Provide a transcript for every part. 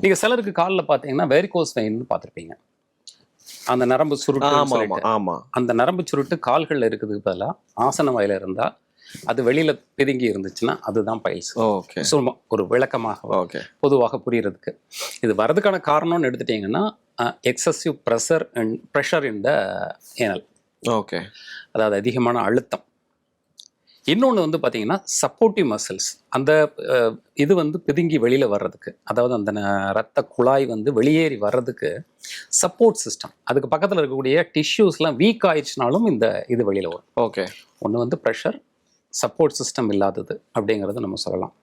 நீங்க சிலருக்கு காலில் பார்த்தீங்கன்னா வெரிகோஸ் வெயின்னு பார்த்துருப்பீங்க. அந்த நரம்பு சுருட்டு, அந்த நரம்பு சுருட்டு கால்கள்ல இருக்குதுக்கு பதிலாக ஆசன வாயில இருந்தா அது வெளியில பிதுங்கி இருந்துச்சுன்னா அதுதான் பைல்ஸ். சும்மா ஒரு விளக்கமாக பொதுவாக புரியறதுக்கு இது வரதுக்கான காரணம்னு எடுத்துட்டீங்கன்னா excessive pressure in the anal. Okay, அதாவது அதிகமான அழுத்தம். இன்னொன்று வந்து பார்த்தீங்கன்னா சப்போர்ட்டிவ் மசில்ஸ். அந்த இது வந்து பிதுங்கி வெளியில் வர்றதுக்கு, அதாவது அந்த ரத்த குழாய் வந்து வெளியேறி வர்றதுக்கு சப்போர்ட் சிஸ்டம், அதுக்கு பக்கத்தில் இருக்கக்கூடிய டிஷ்யூஸ்லாம் வீக் ஆயிடுச்சுனாலும் இந்த இது வெளியில் வரும். ஓகே, ஒன்று வந்து ப்ரெஷர், சப்போர்ட் சிஸ்டம் இல்லாதது அப்படிங்கிறது நம்ம சொல்லலாம்.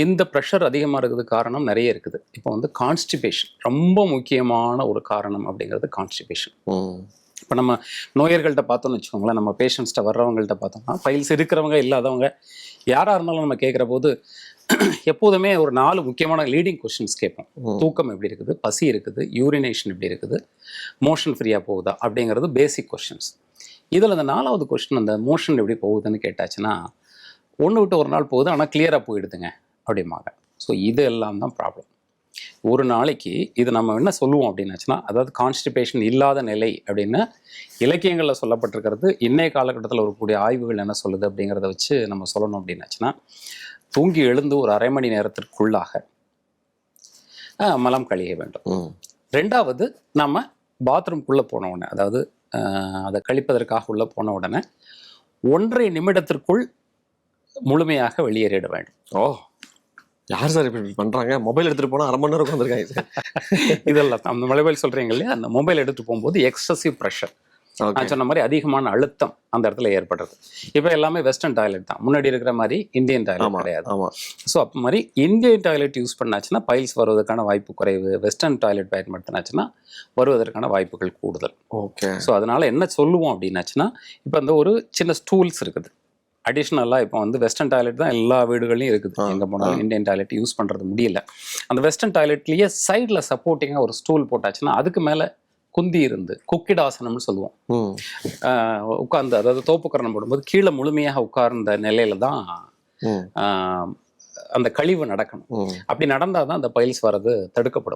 இந்த ப்ரெஷர் அதிகமாக இருக்கிறதுக்கு காரணம் நிறைய இருக்குது. இப்போ வந்து கான்ஸ்டிபேஷன் ரொம்ப முக்கியமான ஒரு காரணம் அப்படிங்கிறது கான்ஸ்டிபேஷன். இப்போ நம்ம நோயர்கள்ட்ட பார்த்தோம்னு வச்சுக்கோங்களேன், நம்ம பேஷண்ட்ஸ்ட்ட வர்றவங்கள்ட்ட பார்த்தோம்னா பைல்ஸ் இருக்கிறவங்க இல்லாதவங்க யாராக இருந்தாலும் நம்ம கேட்குற போது எப்போதுமே ஒரு 4 முக்கியமான லீடிங் கொஸ்டின்ஸ் கேட்போம். தூக்கம் எப்படி இருக்குது, பசி இருக்குது, யூரினேஷன் எப்படி இருக்குது, மோஷன் ஃப்ரீயாக போகுதா அப்படிங்கிறது பேசிக் கொஸ்டின்ஸ். இதில் அந்த 4வது கொஸ்டின் அந்த மோஷன் எப்படி போகுதுன்னு கேட்டாச்சுன்னா ஒன்று விட்டு ஒரு நாள் போகுது ஆனால் கிளியராக போயிடுதுங்க அப்படிம்பாங்க. ஸோ இது எல்லாம் தான் ப்ராப்ளம். ஒரு நாளைக்கு இது நம்ம என்ன சொல்லுவோம் அப்படின்னாச்சுன்னா, அதாவது கான்ஸ்டிபேஷன் இல்லாத நிலை அப்படின்னு இலக்கியங்களில் சொல்லப்பட்டிருக்கிறது. இன்றைய காலகட்டத்தில் இருக்கக்கூடிய ஆய்வுகள் என்ன சொல்லுது அப்படிங்கிறத வச்சு நம்ம சொல்லணும் அப்படின்னாச்சுன்னா, தூங்கி எழுந்து ஒரு அரை மணி நேரத்திற்குள்ளாக மலம் கழிய வேண்டும். 2வது நம்ம பாத்ரூம்குள்ளே போன உடனே, அதாவது அதை கழிப்பதற்காக உள்ளே போன உடனே 1.5 நிமிடத்திற்குள் முழுமையாக வெளியேறிட வேண்டும். யார் சார் இப்படி பண்றாங்க? மொபைல் எடுத்துட்டு போனா அரை மணி நேரம் உட்காந்துருக்காங்க சார். இதெல்லாம் அந்த மொபைல் சொல்றீங்க இல்லையா, அந்த மொபைல் எடுத்துட்டு போகும்போது எக்ஸசிவ் ப்ரெஷர், நான் சொன்ன மாதிரி அதிகமான அழுத்தம் அந்த இடத்துல ஏற்படுறது. இப்போ எல்லாமே வெஸ்டர்ன் டாய்லெட் தான், முன்னாடி இருக்கிற மாதிரி இந்தியன் டாய்லெட் கிடையாது. ஸோ அப்போ மாதிரி இந்தியன் டாய்லெட் யூஸ் பண்ணாச்சுன்னா பைல்ஸ் வருவதற்கான வாய்ப்பு குறைவு. வெஸ்டர்ன் டாய்லெட் பயன்படுத்தினாச்சுன்னா வருவதற்கான வாய்ப்புகள் கூடுதல். ஓகே. ஸோ அதனால என்ன சொல்லுவோம் அப்படின்னாச்சுன்னா, இப்போ அந்த ஒரு சின்ன ஸ்டூல்ஸ் இருக்குது அடிஷ்னலாக. இப்போ வந்து வெஸ்டர்ன் டாய்லெட் தான் எல்லா வீடுகள்லையும் இருக்குது. எங்கே போனாலும் இந்தியன் டாய்லெட் யூஸ் பண்ணுறது முடியல. அந்த வெஸ்டர்ன் டாய்லெட்லேயே சைடில் சப்போர்ட்டிங்காக ஒரு ஸ்டூல் போட்டாச்சுன்னா அதுக்கு மேலே குந்தி இருந்து குக்கிடாசனம்னு சொல்லுவோம். உட்கார்ந்து, அதாவது தோப்புக்கரணம் போடும்போது கீழே முழுமையாக உட்கார்ந்த நிலையில தான் அந்த கழிவு நடக்கணும். அப்படி நடந்தால் தான் அந்த பைல்ஸ் வர்றது தடுக்கப்படும்.